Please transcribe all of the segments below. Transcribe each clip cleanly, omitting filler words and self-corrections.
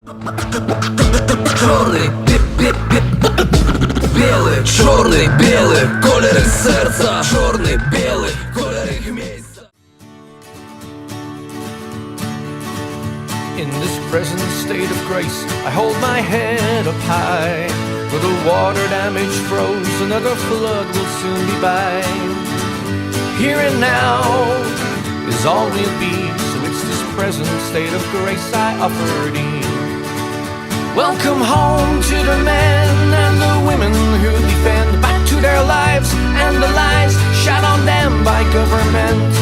Чорний, білий, чорний, білий, кольори серця, чорний, білий, кольори місця. In this present state of grace, I hold my head up high. For the water damage froze, another flood will soon be by. Here and now is all we'll be, so it's this present state of grace I offer thee. Welcome home to the men and the women who defend, back to their lives and the lies shot on them by government.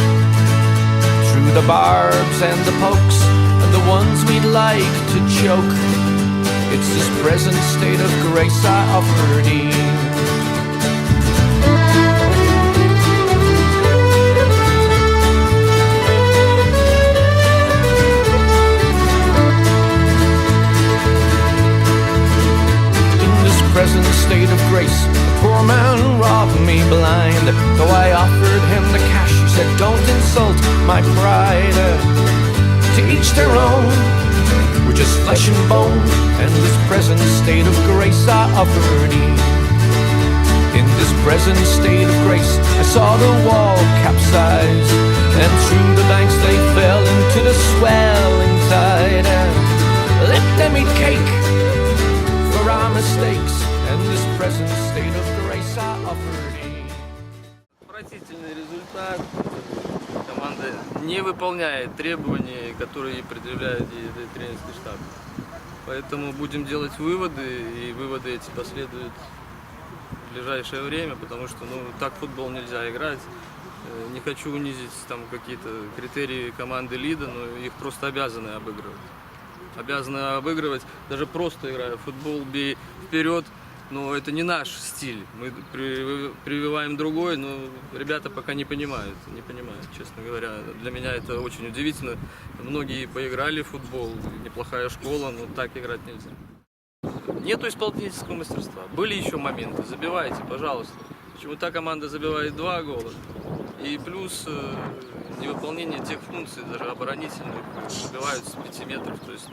Through the barbs and the pokes and the ones we'd like to choke, it's this present state of grace I offer thee. Present state of grace, the poor man robbed me blind. Though I offered him the cash, he said, don't insult my pride. To each their own, we're just flesh and bone, and this present state of grace I offer thee. In this present state of grace, I saw the wall capsize, and through the banks they fell into the swelling tide. Let them eat cake for our mistakes, and this present state of grace I offer thee. Отвратительный результат. Команда не выполняет требования, которые предъявляет тренерский штаб. Поэтому будем делать выводы, и выводы эти последуют в ближайшее время, потому что так в футбол нельзя играть. Не хочу унизить там какие-то критерии команды Лида, но их просто обязаны обыгрывать. Обязаны обыгрывать, даже просто играя в футбол, бей вперед. Но это не наш стиль, мы прививаем другой, но ребята пока не понимают, честно говоря. Для меня это очень удивительно. Многие поиграли в футбол, неплохая школа, но так играть нельзя. Нету исполнительского мастерства. Были еще моменты, забивайте, пожалуйста. Почему та команда забивает 2 гола, и плюс невыполнение тех функций, даже оборонительных, забивают с 5 метров, то есть,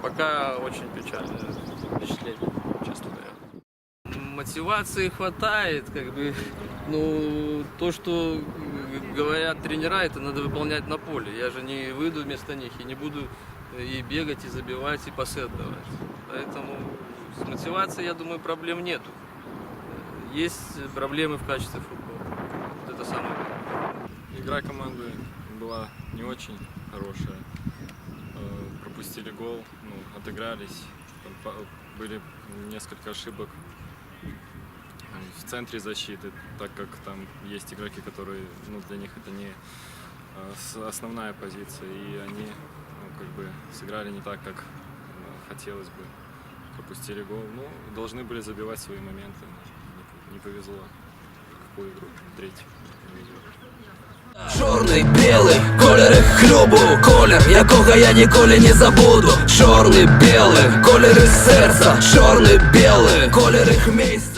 пока очень печальное впечатление, честно говоря. Мотивации хватает, то, что говорят тренера, это надо выполнять на поле. Я же не выйду вместо них и не буду и бегать, и забивать, и пасы отдавать. Поэтому с мотивацией, я думаю, проблем нету. Есть проблемы в качестве футбола. Вот это самое главное. Игра команды была не очень хорошая. Пропустили гол, отыгрались. Были несколько ошибок в центре защиты, так как там есть игроки, которые, для них это не основная позиция, и они сыграли не так, как хотелось бы. Пропустили гол, должны были забивать свои моменты. Не повезло. Какую игру? Третью. Чорний, білий, кольори хлюбу, колір, якого я ніколи не забуду. Чорний, білий, кольори серця, чорний, білий, кольори місця.